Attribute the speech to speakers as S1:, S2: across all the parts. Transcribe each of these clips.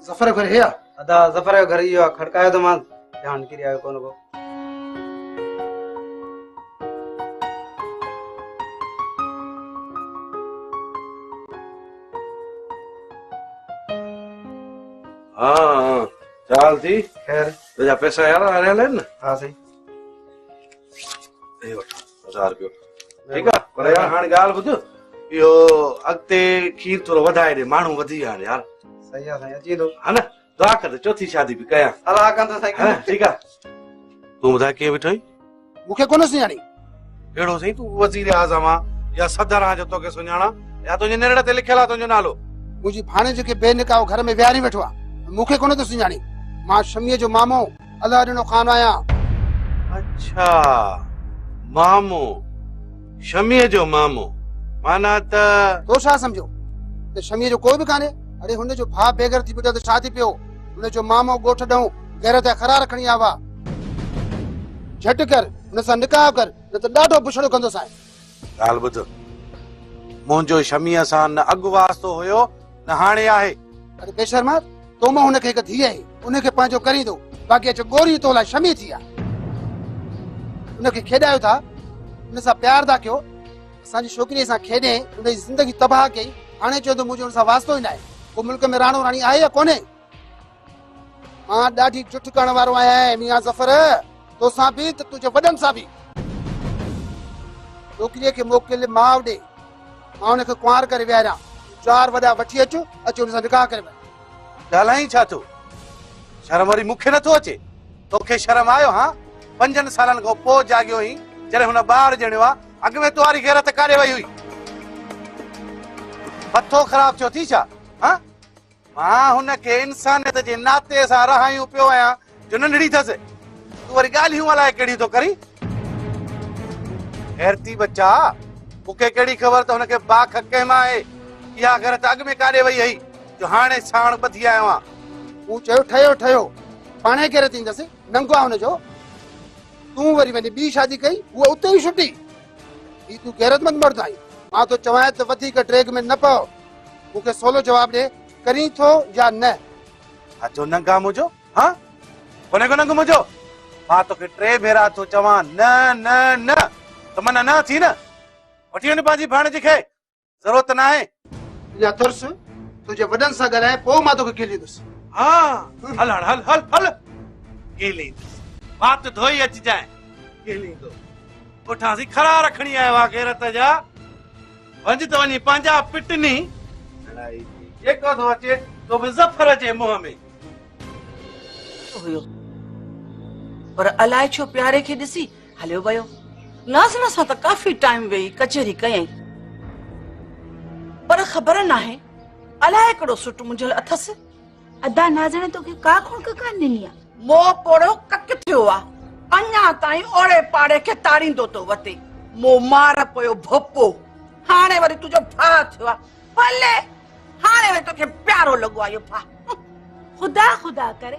S1: जफर घर है
S2: अदा जफर घर यो खड़कायो तो मां ध्यान किरी आयो कोन को
S3: हाँ चाल थी
S2: खैर
S3: तुझा पैसा यार आ रहा है ना
S2: हां सही
S3: ए वठ 1000 रुपयो ठीक है पर यार हां गाल बुझ यो अगते खीर थोरो वधाए दे मानू वधी आने यार
S2: सही है सही अची दो
S3: है ना दुआ कर चौथी शादी भी कया
S2: अल्लाह का तो सही
S3: है ठीक है तू बता के बिठई
S1: मुखे कोन सुञाणी
S3: एड़ो सही तू वजीर आजम आ या सदर आ जो तो के सुञाणा या तुझे नेरड़े ते लिखियल आ तुझो नालो
S1: मुजी भाणे जो के बेनिकाह घर में विहारी बैठो आ मुखे कोन तो सुञाणी मां शमीअ जो मामो अल्लाह ॾिनो खान आया
S3: अच्छा मामो शमीअ जो मामो माना त
S1: तो छा समझो ते शमीअ जो कोई भी काने अरे हुन जो भा बेगर थी पियो त छा थी पियो हुन जो मामो गोठ ॾऊं घर ते खरा रखणी आवा झट कर हुन सां निकाह कर न त ॾाढो बुछड़ो कंदो सां
S3: ॻाल्हि ॿुध मुंहिंजो शमीअ सां न अॻु वास्तो हुयो न हाणे आहे
S1: अरे बेशर्मा तो मां हुनखे हिकु धीउ आहे उनखे पंहिंजो करींदो बाक़ी अच गोरी तो लाइ शमी थी आहे उनखे खेॾायो था हुन सां प्यार था कयो असांजी छोकिरीअ सां खेॾे हुनजी ज़िंदगी तबाह कई हाणे चयो त मुंहिंजो हुन सां वास्तो ई न आहे को मुल्क में राणो राणी आहे या कोन्हे मां ॾाढी जुठ करण वारो आहियां मियां ज़फर तोसां बि त तुंहिंजे वॾनि सां बि छोकिरीअ खे मोकिल माउ ॾे मां हुनखे कुंवार करे विहारियां 4 वॾा वठी अच हुन सां निकाह करे वञ
S3: ॻाल्हाई छा थो शर्म वरी मूंखे नथो अचे तोखे शर्म आयो हा 5 सालनि खां पोइ जाॻियो हुई जॾहिं हुन ॿार ॼणियो आहे अॻु में तुआरी गैरत काॾे वई हुई मथो ख़राब थियो थी छा हा मां हुनखे इंसानियत जे नाते सां रहायूं पियो आहियां जो नंढड़ी अथसि तूं वरी ॻाल्हियूं अलाए कहिड़ी थो करी हैरती बच्चा मूंखे कहिड़ी ख़बर त हुनखे बाख कंहिं मां आहे इहा गैरत अॻु में काॾे वई हुई जो हाणे साण ॿधी आयो आहियां
S1: तूं चयो ठहियो ठहियो पाणे केरु थींदसि नंगो आहे हुनजो तूं वरी वञी ॿी शादी कई उहा उते ई छुटी ही तूं गैरतमंद मर्द आहीं मां तो चवां त वधीक ड्रैग में न पओ मूंखे सवलो जवाब ॾे करीं थो या न
S3: अचो नंगा मुंहिंजो हा कोने को नंग मुंहिंजो मां तोखे 3 भेरा थो चवां न न न त माना न थी न वठी वञ पंहिंजी भाणेजी खे ज़रूरत न आहे
S1: या तुरस तुंहिंजे वॾनि सां ॻाल्हाए पोइ मां तोखे खेलींदुसि
S3: हा हल हल हल हल हल खेलींदुसि वात धोई अचिजांइ खेलींदो पुठां सी खरा रखणी आहे वा गैरत जा वञ त वञी पंहिंजा पिटनी जेको थो अचे तो बि ज़फर जे मुंहं में
S4: हुयो पर अलाए छो प्यारे खे ॾिसी हलियो वियो नाज़िन सां त काफ़ी टाइम वेही कचहरी कयई पर ख़बर नाहे अलाए हिकिड़ो सुट मुंहिंजो अथसि
S5: अदा नाज़िन तोखे का खुणक कान ॾिनी आहे
S4: मोह पोड़ो कक थियो आहे अञा ताईं ओड़े पाड़े खे ताड़ींदो तो वते मो मार पियो भोपो हाणे वरी तुंहिंजो भाउ थियो आहे भले हाणे वरी तोखे प्यारो लॻो आहे इहो भाउ
S5: खुदा खुदा करे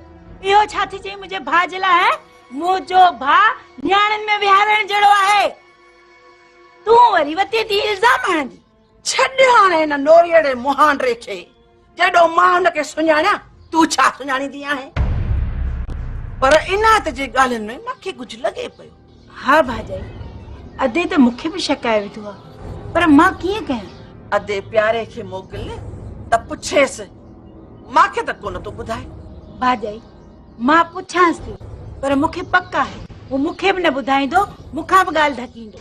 S5: इहो छा थी चई मुंहिंजे भाउ जे लाइ मुंहिंजो भाउ न्याणनि में विहारण जहिड़ो आहे तूं वरी वती थी इल्ज़ाम हणंदी
S4: छॾ हाणे हिन नोरियड़े मुहांडरे खे जेॾो मां हुनखे सुञाणियां तूं छा सुञाणींदी आहे पर इनात जी ॻाल्हियुनि में मूंखे कुझु लॻे पियो
S5: हा भाॼाई अदे त मूंखे बि शक आहे वेठो आहे पर मां कीअं कयां
S4: अदे प्यारे खे मोकिल त पुछेसि मूंखे त कोन थो ॿुधाए
S5: भाॼाई मां पुछांसि थी पर मूंखे पक आहे वो मूंखे बि न ॿुधाईंदो मूंखां बि ॻाल्हि ढकींदो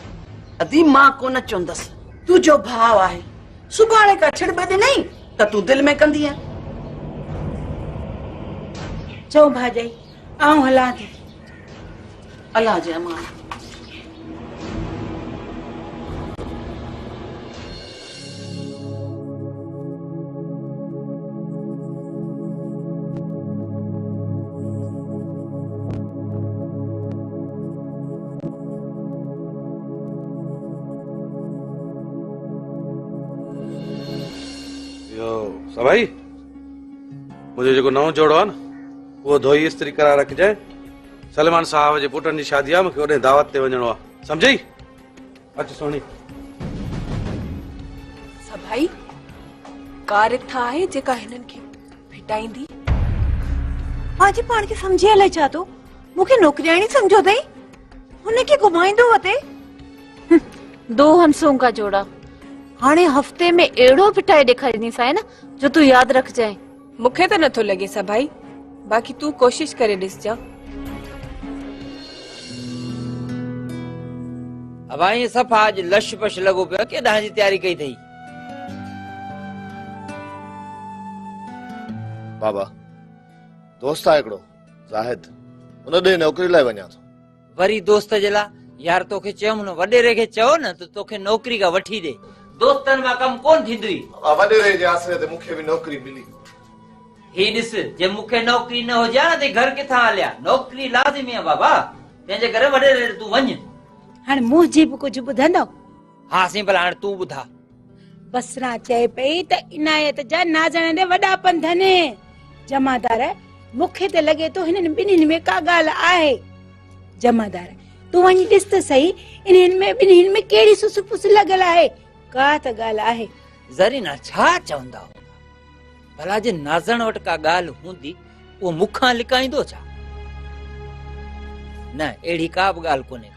S4: अदी मां कोन चवंदसि तुंहिंजो भाउ आहे सुभाणे का छिड़ ॿ ॾिनई त तूं दिलि में कंदी आहे
S5: चओ भाॼाई आऊं हलां थी
S4: अलाह जे अमान
S3: सभाई मुझे जो नओं जोड़ो है न वो धोई इस्त्री करा रखजाए सलमान साहब जे पुटन जी शादी आहे मूंखे ओॾे दावत ते वञणो आहे समझई अच सोनी
S6: सभाई का रिथा आहे जेका हिननि खे भेटाईंदी
S5: पाजी पाण के समझे हले चा तो मुखे नौकरियाणी समझो दई हुने के घुमाइंदो वते दो हंसों का जोड़ा हाणे हफ्ते में एड़ो पिटाए दिखाई साए ना जो तू याद रख जाए।
S6: मुखे तो नथो लगे सा भाई, बाकी तू कोशिश करे दिस जा।
S7: अब आई सफ़ा आज लश पश लगो पियो के दां जी तैयारी कई थई।
S8: बाबा दोस्त आहे हिकिड़ो ज़ाहिद, उन ॾे नौकरी लाइ वञा थो।
S7: वरी दोस्त जे ला यार तोखे चयमि न वडेरे खे चओ न त तोखे नौकरी का वठी दे, दोस्तन मां कम कोन थींदी।
S8: वडेरे जे आसरे ते मूंखे बि नौकरी मिली।
S7: ही ॾिस जे मूंखे नौकरी न हुजे न त घर किथां हलिया, नौकरी लाज़िमी आहे बाबा, तंहिंजे करे वडेरे तूं वञ।
S5: हाणे मुंहिंजी बि कुझु ॿुधंदव?
S7: हा सी भला हाणे तूं ॿुधा।
S5: बसरा चए पई त इनायत जा नाज़ण ॾे वॾा पंधन जमादार, मूंखे त लॻे थो हिननि ॿिन्हिनि में का ॻाल्हि आहे। जमादार तूं वञी ॾिस त सही इन्हनि में ॿिन्हिनि में कहिड़ी सुस फुस लॻल आहे, का त ॻाल्हि आहे।
S7: ज़रीना छा चवंदा हूंदा, भला जे नाज़ण वटि का ॻाल्हि हूंदी उहो मूंखां लिकाईंदो छा? न अहिड़ी का बि ॻाल्हि कोन्हे,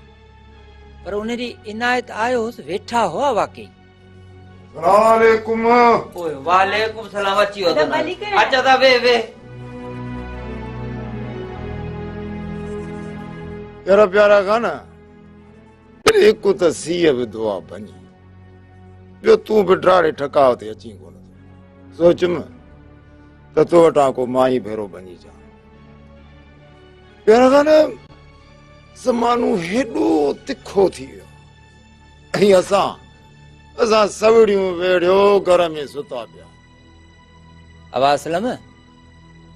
S7: पर उन ॾींहुं इनायत आयो हुअसि, वेठा हुआ वाकई।
S8: वालेकुम।
S7: ओए वालेकुम सलाम, अची वियो
S5: त भली करे।
S7: अचा ता वे वे।
S8: प्यारा प्यारा गाना हिकु त सीअ बि दुआ बनी, ॿियो तूं बि ड्राड़े ठकाव ते अची कोन सोचम त तो वटां को माई भेरो बनी जा। प्यारा गाना ज़मानो हेॾो तिखो थी वियो, ऐं असां सवड़ियूं वेड़ियो घर में सुता पिया।
S7: आवाज़ सलम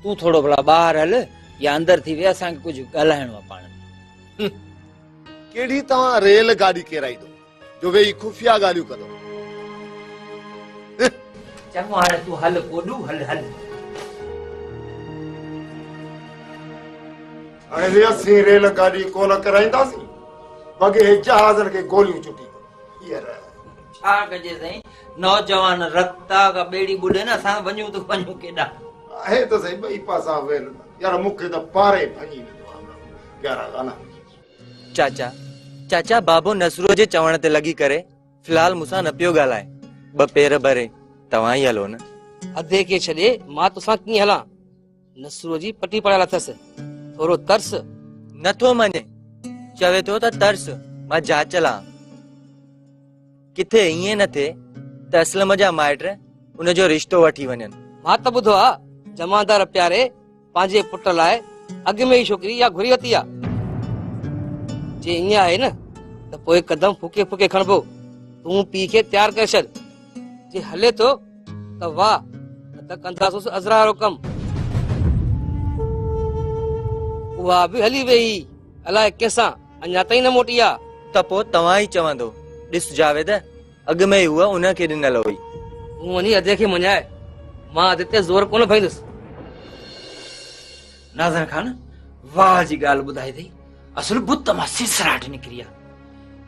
S7: तूं थोड़ो भला ॿाहिरि हल या अंदर थी वे, असांखे कुझु ॻाल्हाइणो आहे पाण में।
S8: केड़ी तव्हां रेल गाड़ी केराईंदो जो वेही खुफिया ॻाल्हियूं कंदो?
S7: चङो हाणे तूं हल कोडू, हल हल।
S8: हाणे वे असीं रेल गाड़ी कोन कराईंदासीं, बाक़ी हे जहाज़नि खे गोलियूं चुटी
S7: छा कजे साईं, नौजवान रखता का बेड़ी बुॾे न, असां वञूं त वञूं केॾा।
S8: आहे त सही ॿई पासा वेल यार, मूंखे त पारे भञी वेंदो आहे। प्यारा गाना
S9: चाचा चाचा बाबो नसरूअ जे चवण ते लगी करे फिलहाल मूंसां न पियो ॻाल्हाए, ॿ पेर भरे तव्हां ई हलो न।
S10: अधे के छॾे मां तोसां कीअं हलां? नसरूअ जी पटी पढ़ियल अथसि, थोरो तरस।
S9: नथो मञे, चवे थो त तरस मां जाचला। किथे ईअं न थिए त असलम जा माइट उनजो रिश्तो वठी वञनि।
S10: मां त ॿुधो आहे जमादार प्यारे पंहिंजे पुट लाइ अॻ में ई छोकिरी या घुरी वरिती आहे। जे ईअं आहे न त पोइ कदम फुके फुके खणबो। तूं पीउ खे तयारु करे छॾ, जे हले थो त वाह, न त कंदासूं अज़रा वारो कम। उहा बि हली वई, अलाए कंहिंसां, अञा ताईं न मोटी आहे।
S9: त पोइ तव्हां ई चवंदो, ॾिस जावेद अॻ में ई उहा उनखे ॾिनल हुई।
S10: तूं वञी अधे खे मञाए, मां अधे ते ज़ोर कोन भईंदुसि।
S7: नाज़र खान वाह जी ॻाल्हि ॿुधाई अथई, असुल बुत मां सिसराट निकिरी आहे।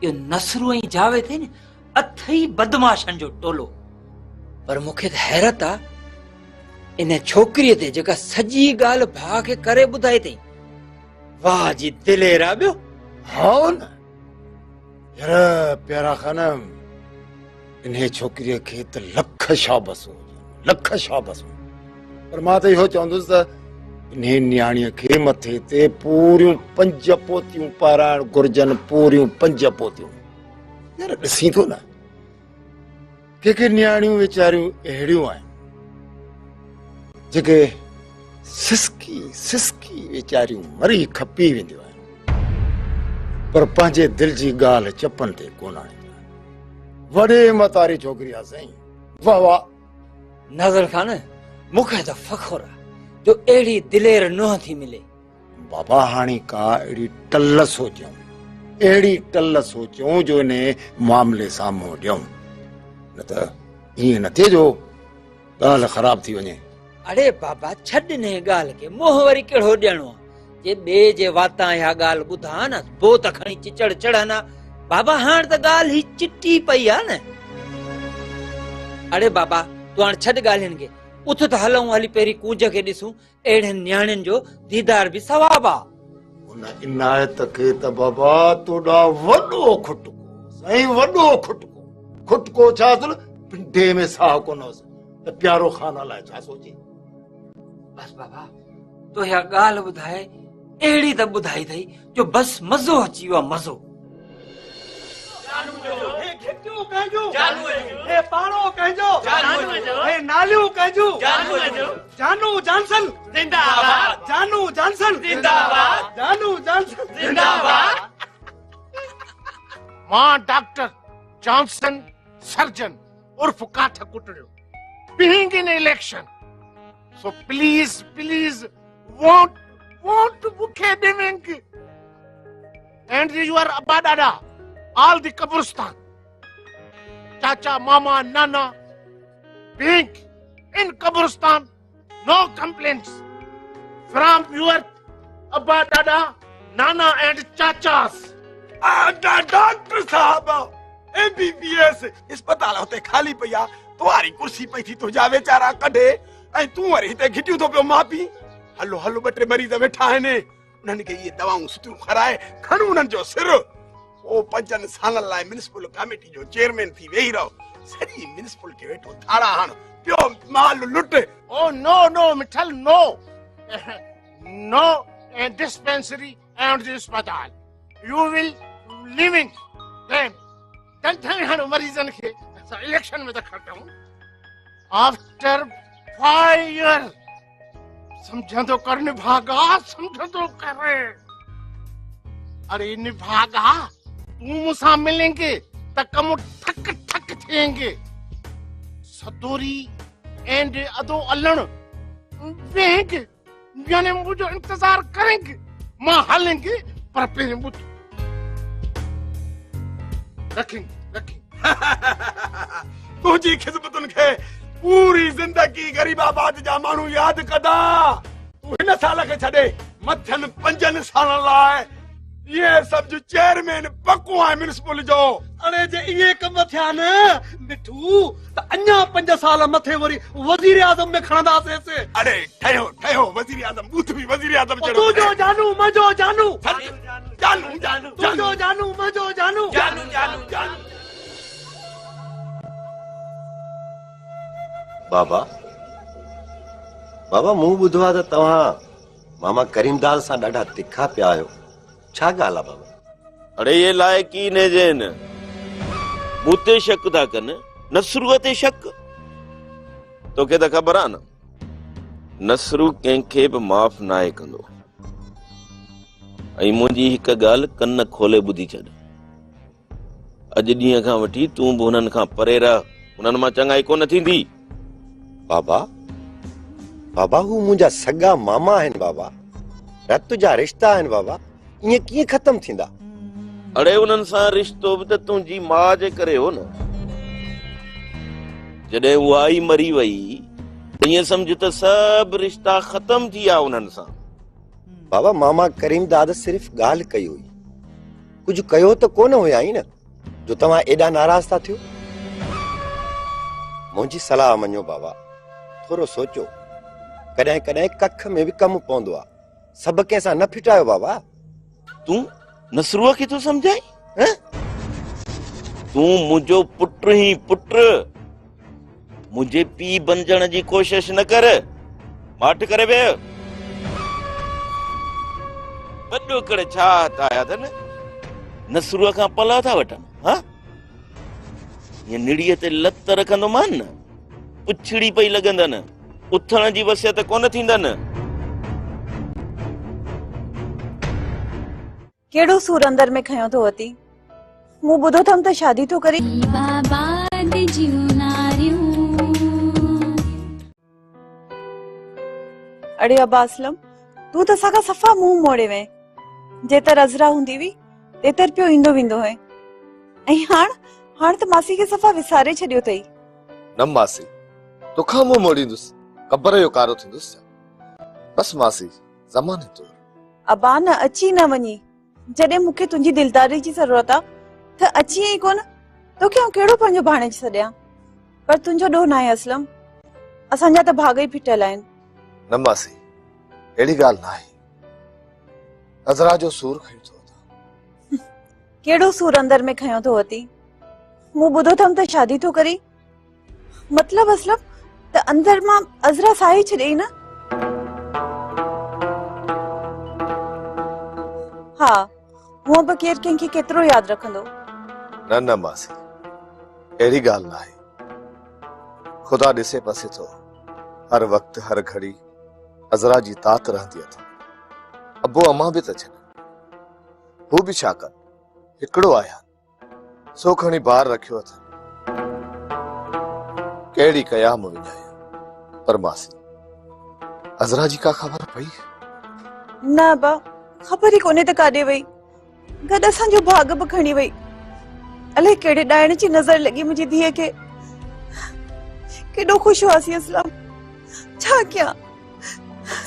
S7: इहो नसरू ऐं जावेद अथई न, अथई बदमाशनि जो टोलो। पर मूंखे त हैरत आहे इन छोकिरीअ ते जेका सॼी ॻाल्हि भाउ खे करे ॿुधाई अथई। वाह जी दिलेर आहे ॿियो।
S8: हा न यार प्यारा खानम, इन छोकिरीअ खे त लख शाबस हो, लख शाबस हो। पर मां त इहो चवंदुसि त इन न्याणीअ खे मथे ते पूरियूं 5 पोतियूं पाराइण घुर्जनि, पूरियूं 5 पोतियूं। यार ॾिसी थो न, के न्याणियूं वीचारियूं अहिड़ियूं आहिनि जेके सिसकी सिसकी वीचारियूं मरी खपी वेंदियूं आहिनि, पर पंहिंजे दिल जी ॻाल्हि चपनि ते कोन आणींदियूं आहिनि। वॾे मतारी छोकिरी आहे साईं, वाह वाह।
S7: नाज़र खान मूंखे त फ़खुर आहे जो अहिड़ी दिलेर नुंहुं थी मिले।
S8: बाबा हाणे का अहिड़ी टल सोचियूं, अहिड़ी टल सोचियूं जो इन मामले सां मुंहुं ॾियूं, न त ईअं न थिए जो ॻाल्हि ख़राब थी वञे।
S7: अरे बाबा छॾ न ॻाल्हि खे, मोह वरी कहिड़ो ॾियणो आहे? जे ॿिए जे वातां इहा ॻाल्हि ॿुधा न, पोइ त खणी चिचड़ चढ़नि। बाबा हाणे त ॻाल्हि ही चिटी पई आहे न। अरे बाबा तूं हाणे छॾ ॻाल्हियुनि खे, उथ त हलूं हली पहिरीं कूंज खे ॾिसूं, अहिड़नि न्याणियुनि जो दीदार बि सवाब आ।
S8: उन इनायत खे त बाबा तोड़ा वॾो खुटको, साईं वॾो खुटको। खुटको छा असल पिंडे में साह कोन हुअसि त प्यारो खाना लाइ छा सोचे।
S7: बस बाबा तो या ॻाल्हि ॿुधाए, अहिड़ी त ॿुधाई अथई जो बस मज़ो अची वियो आहे, मज़ो।
S3: नालियूं कंहिंजूं जानू जॉनसन जिंदाबाद, जानू जॉनसन जिंदाबाद, जानू जॉनसन जिंदाबाद।
S11: मां डॉक्टर जॉनसन सर्जन उर्फ काठ कुटड़ियो, being in election, so please won't bouquet giving and your abba dada, all the kabristan, chacha mama nana being in kabristan, no complaints from your abba dada nana and chachas।
S3: Doctor साहब MBBS अस्पताल होते खाली पया, तुम्हारी कुर्सी पई थी तुझा वेचारा कढे ऐं तूं वरी हिते घिटियूं थो पियो मापी। हलो हलो ॿ टे मरीज़ वेठा आहिनि, उन्हनि खे इहे दवाऊं सुठियूं खाराए खण उन्हनि जो सिर। ओ 5 सालनि लाइ म्युनिसिपल कमेटी जो चेयरमैन थी वेही रहो, सॼी म्युनिसिपलिटी वेठो थाड़ा हण पियो माल लुट।
S11: Oh no Mithal no dispensary and अस्पताल, you will living them then हण मरीजन खे इलेक्शन में खटूं आफ्टर 5 years। समझंदो कर निभागा, समझंदो करे। अरे निभागा तू मुझसे मिलेंगे तो कम ठक ठक थिएंगे। सदोरी एंड अदो अल्लण वेंगे यानी मुझे इंतजार करेंगे, मां हलेंगे पर पहले मुझ रखेंगे। तुझी खिदमतुन खे पूरी जिंदगी गरीबाबाद जा माण्हू यादि कदा। तू हिन साल खे छॾे मथनि 5 सालनि लाइ ये सब जो चेयरमैन पक्को आहे म्युनिसिपल जो। अरे जे इहे कम थिया न मिठू त अञा 5 साल मथे वरी वजीर आज़म में खणंदासीं। अरे ठहियो वजीर आज़म, बूथ बि वजीर आज़म चढ़ो। तू जो जानू मजो जानू, जानू जानू तू जो जानू मजो जानू, जानू जानू जानू।
S8: बाबा मूं ॿुधो आहे त तव्हां मामा करीमदास सां ॾाढा तिखा पिया आहियो, छा ॻाल्हि आहे बाबा?
S12: अड़े ये लाइकी ने जेन मूते शक था कन, नसरू ते शक। तोखे त ख़बर आहे न, नसरू कंहिंखे बि माफ़ नाहे कंदो। ऐं मुंहिंजी हिकु ॻाल्हि कन खोले ॿुधी छॾ, अॼु ॾींहं खां वठी तूं बि हुननि खां परे रह, हुननि मां चङाई कोन थींदी।
S8: बाबा हू मुंहिंजा सगा मामा आहिनि बाबा, रत जा रिश्ता आहिनि बाबा, ईअं कीअं ख़तम थींदा?
S12: अड़े उन्हनि सां रिश्तो बि त तुंहिंजी माउ जे करे हो न। जॾहिं उहा ई मरी वई त ईअं सम्झ त सभु रिश्ता ख़तम थी विया उन्हनि सां।
S8: बाबा मामा करीमदाद सिर्फ़ ॻाल्हि कई हुई, कुझु कयो त कोन हुया ई न जो तव्हां एॾा नाराज़ था थियो। मुंहिंजी सलाह मञो बाबा, थोरो सोचो, कॾहिं कॾहिं कख में बि कमु पवंदो आहे, सभु कंहिंसां न फिटायो बाबा।
S12: तूं नसरूअ खे थो सम्झाई? तूं मुंहिंजो पुट ई पुट, मुंहिंजे पीउ बणजण जी कोशिश न कर, माठ करे वेह। वॾो करे छा हथाया अथनि, नसरूअ खां पला था वठनि। हा ये निड़ीअ ते लत रखंदो मान न, पुछड़ी पई लॻंदनि, उथण जी वसियत कोन थींदनि।
S13: केड़ो सूर अंदर में खयो तो अती? मु बुधो थम त शादी तो करी। अड़े अब्बा असलम, तू त सागा सफा मुंह मोड़े वे, जेतर अजरा हुंदी वी तेतर पियो इंदो विंदो है। ऐं हाण त मासी के सफा विसारे छडियो तई।
S14: न मासी, तोखा मुंह मोड़ींदुसि, कबर जो कारो थींदुसि। बस मासी, ज़माने तो
S13: अब्बा न अची न वनी, जडे मुके तुंजी दिलदारी जी जरूरत आ त अची ही कोन। तो क्यों केड़ो पंजो भाणे सदया, पर तुंजो डो ना है असलम। असांजा त भाग ई फिटल आहिनि।
S14: न मासी, अहिड़ी ॻाल्हि न आहे। अज़रा जो सूर खयो थो।
S13: केड़ो सूर अंदर में खयो थो अती? मूं ॿुधो अथमि त शादी थो करी। मतलब असलम त अंदर मां अज़रा साही छॾई न? हा, हूअं बि केरु कंहिंखे केतिरो यादि रखंदो।
S14: न न मासी, अहिड़ी ॻाल्हि न आहे। ख़ुदा ॾिसे पसे थो, हर वक़्तु हर घड़ी अज़रा जी तात रहंदी अथव। अबो अम्मा बि त छॾनि, हू बि छा कनि, हिकिड़ो आया सो खणी ॿार रखियो अथनि। कहिड़ी क़याम विञाया। पर मासी, अज़रा जी का ख़बर पई?
S13: न बा, ख़बर ई कोन्हे त काॾे वई। गॾु असांजो भाग बि खणी वई। अलाए कहिड़े ॾाइण जी नज़र लॻी मुंहिंजी धीअ खे। केॾो ख़ुशि हुआसीं असलम। छा कयां,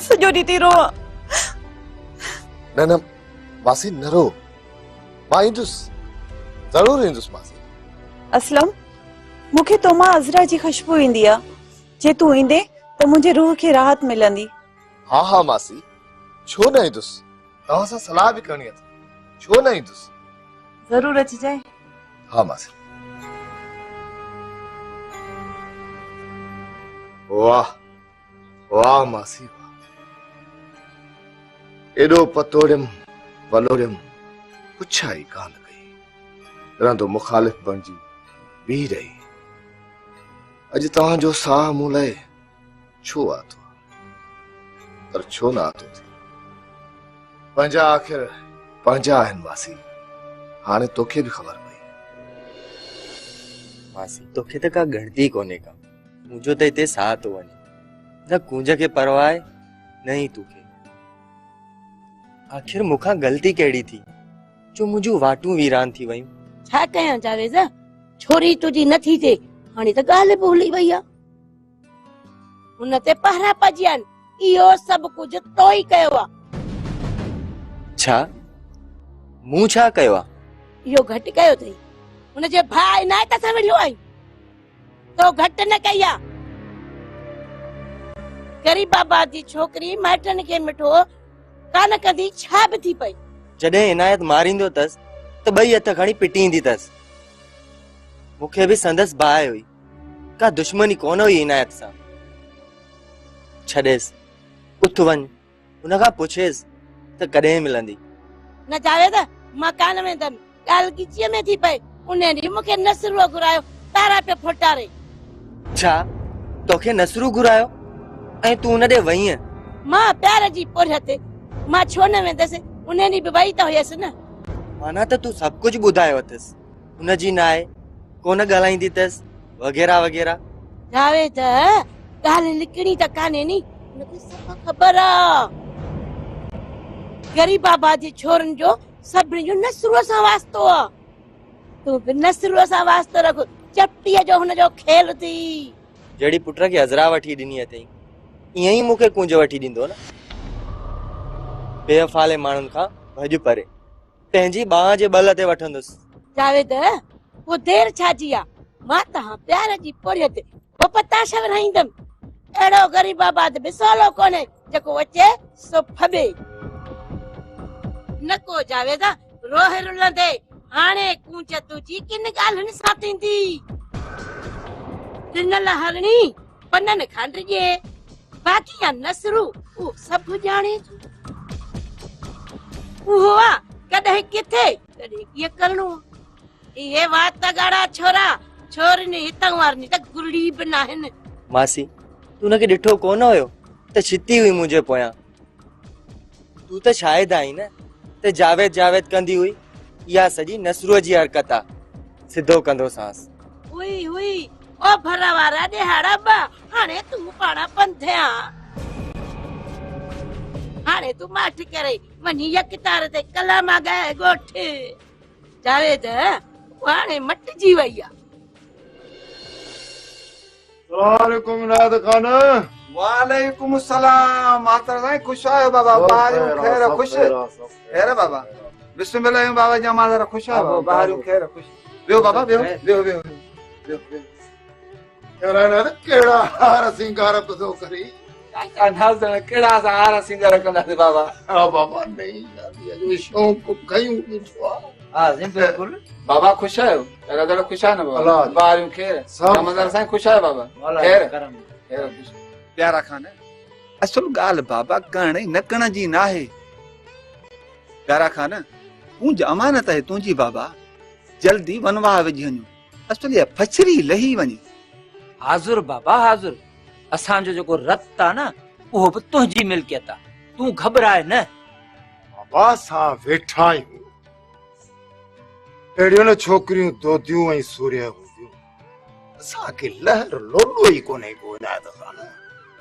S13: सॼो ॾींहुं थी रोवां।
S14: न न मासी, न रो, मां ईंदुसि, ज़रूरु ईंदुसि मासी।
S13: असलम, मूंखे तो मां अज़रा जी खुशबू ईंदी आहे। जे तूं ईंदे त मुंहिंजे रूह खे राहत मिलंदी।
S14: हा हा मासी, छो न ईंदुसि, तव्हां सां सलाह बि करणी अथव, छो न ईंदुसि।
S13: ज़रूरु अचिजांइ।
S14: हा मासी। वाह वाह मासी, एॾो पतोड़ियम वलोड़ियम, पुछा ई कान कई। रंदो मुखालिफ़ बणिजी बीह रही। अॼु तव्हांजो साह मूं लाइ छो आतो, पर छो न आतो थी। पंहिंजा आख़िर पंहिंजा आहिनि मासी। हाणे तोखे बि ख़बर पई।
S9: मासी, तोखे त का गणती कोन्हे का। मुंहिंजो त हिते साह थो वञे। न कुंज खे परवाह आहे, न ई तोखे। आखिर मूंखां ग़लती कहिड़ी थी जो मुंहिंजूं वाटूं वीरान थी वयूं?
S5: छा कयां जावेद, छोरी तुंहिंजी नथी थिए, हाणे त ॻाल्हि बि भुली वई आहे। हुन ते पहरा पइजी आहिनि। इहो सभु कुझु तो ई कयो आहे।
S9: छा? मूं छा कयो आहे?
S5: इहो घटि कयो अथई। हुनजे भाउ इनायत सां विढ़ियो आई, तो घटि न कई आहे। ग़रीब आबाद जी छोकिरी माइटनि खे मिठो कान कंदी, छा बि थी पई।
S9: जॾहिं इनायत मारींदो अथसि त ॿई हथ खणी पिटींदी अथसि। मूंखे बि संदसि बाहि हुई, का दुश्मनी कोन हुई इनायत सां। छॾेसि, उथ वञ, हुनखां पुछेसि त कॾहिं मिलंदी।
S5: न जावेद, मां कान वेंदमि। ॻाल्हि गिचीअ में थी पई। उन ॾींहुं मूंखे नसरूअ घुरायो, तारा पियो फोटारे।
S9: छा? तोखे नसरू घुरायो ऐं तूं उन ॾे वईं?
S5: मां प्यार जी पोरिया ते मां छो न वेंदसि? उन ॾींहुं बि वई त हुयसि न।
S9: माना त तूं सभु कुझु ॿुधायो अथसि, हुनजी नाहे, कोन ॻाल्हाईंदी अथसि, वग़ैरह वग़ैरह।
S5: जावेद, ॻाल्हि लिकणी त कान्हे नी, हुनखे सभु ख़बर आहे। ग़रीब आबाद जे छोरनि जो सभिनी जो नसरूअ सां वास्तो आहे। तूं बि नसरूअ सां वास्तो रख, चपटीअ जो हुनजो खेल थी।
S9: जहिड़ी पुट खे अज़रा वठी ॾिनी अथई, ईअं ई मूंखे कुंज वठी ॾींदो न। बेवफाले माण्हुनि खां भॼ परे, पंहिंजी बाह जे बल ते वठंदुसि।
S5: जावेद, वो देर छाजी आहे? मां तव्हां प्यार जी पोरिया ते वो पताशा विरहाईंदमि। अहिड़ो ग़रीब आबाद बि सवलो कोन्हे जेको अचे सो फबे। न को जावेद, रोहे रुलंदे हाणे कूंच तुंहिंजी किन ॻाल्हियुनि सां थींदी। ॾिनल हरणी पननि खंडिजे, बाक़ी नसरू उहो सभु ॼाणे थो। उहो आहे कॾहिं किथे, कॾहिं कीअं करणो। इहे वात ॻाढ़ा छोरा, छोरियुनि हितां वारनि त गुरड़ी बि नाहिनि।
S9: मासी, तूं हुनखे ॾिठो कोन हुयो त छिती हुई मुंहिंजे पोयां? तूं त शायद आई न त जावेद जावेद कंदी हुई। इहा सॼी नसरूअ जी हरकत आहे। सिधो कंदो सांस।
S5: हुई हुई ओ भरा वारा ॾेहाड़ा बा। हाणे तूं पाण पंधिया। हाणे तूं माठ करे वञी यकतार ते कलामा ॻाए ॻोठ। जावेद, हाणे मटिजी वई आहे।
S8: वालेकुम रात खान।
S2: वालेकुम सलाम। मातर साईं खुश आयो बाबा? बारियूं खैर खुश? खैर बाबा? बिस्मिल्लाह बाबा जा मातर खुश आयो? बारियूं खैर खुश? वियो बाबा, वियो वियो वियो वियो।
S8: केड़ा हार सिंगार बदो करी
S2: नाज़ण केड़ा सा हार सिंगार कंदासीं बाबा।
S8: हाँ बाबा नहीं जो शौक कयूं ॾिठो आहे।
S7: हाँ जी बिल्कुल
S2: बाबा खुश आयो? ॾाढा खुश आहे न बाबा?
S8: अल्लाह
S2: ॿारियूं खेर जमादार साईं खुश आहे बाबा? खेर खेर खुश। प्यारा खान असुल ॻाल्हि बाबा करण न करण जी न आहे। प्यारा खान तूं अमानत आहे तुंहिंजी बाबा, जल्दी वनवाह विझी वञो, असुल इहा फछरी लही वञे।
S7: हाज़ुर बाबा हाज़ुर, असांजो जेको रत आहे न उहो बि तुंहिंजी मिल्कियत आहे, तूं घबराए न।
S8: बाबा सां वेठा आहियूं, अहिड़ियूं न छोकिरियूं दोतियूं ऐं सूर्य हूंदियूं, असांखे लहर लोॾो ई कोन्हे को इनायत खान।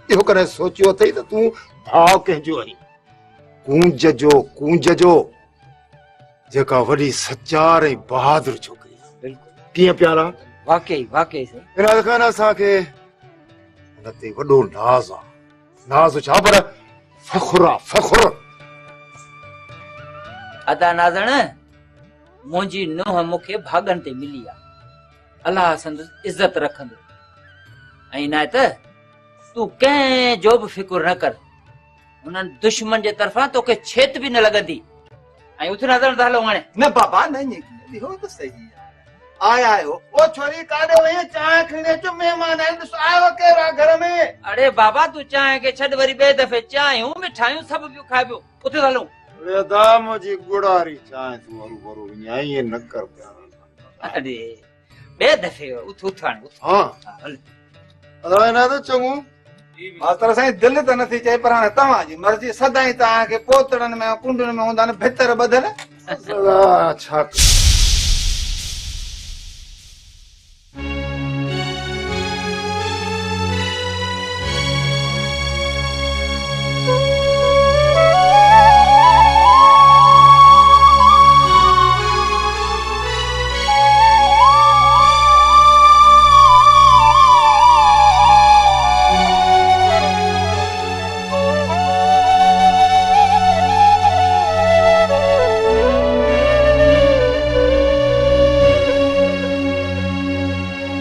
S8: इहो कॾहिं सोचियो अथई त तूं भाउ कंहिंजो आहीं, कूंज जो जेका वॾी सचार ऐं बहादुर छोकिरी आहे।
S7: बिल्कुलु
S8: कीअं प्यारा?
S7: वाकई वाकई से
S8: इनायत खान असांखे हुन ते वॾो नाज़ आहे, नाज़ छा पर फ़ख़ुर आहे, फ़ख़ुर।
S7: अदा नाज़ण मुंहिंजी नुंहुं मूंखे भाॻनि ते मिली आहे, अलाह संदसि इज़त रखंदो। ऐं इनायत तूं कंहिंजो बि फिकुर न कर, हुननि दुश्मन जे तरफ़ां तोखे छेत बि न लॻंदी। ऐं उथ नाज़ण त हलो हाणे।
S2: न बाबा न ईअं इहो त सही आहे। आया आयो ओ छोरी काॾे वई चांहि खणी अचो, महिमान आहिनि, ॾिसो आयो केरु आहे घर में?
S7: अरे बाबा तूं चांहि खे छॾ, वरी ॿिए दफ़े चांहियूं मिठाइयूं सभु पियो खाइबो। उथ हलूं।
S8: वेदा मुंहिंजी गुड़ारी चांहि तूं हरू भरू विञाई, ईअं न कर प्यारा।
S7: अरे ॿिए दफ़े उथ उथ हाणे उथ।
S8: हाँ
S7: हल
S8: अदा इना त चङो
S2: मास्तर साईं दिलि त नथी चए, पर हाणे तव्हांजी मर्ज़ी। सदाईं तव्हांखे पोतड़नि में कुंडनि में हूंदा न भितर ॿधल।
S8: छा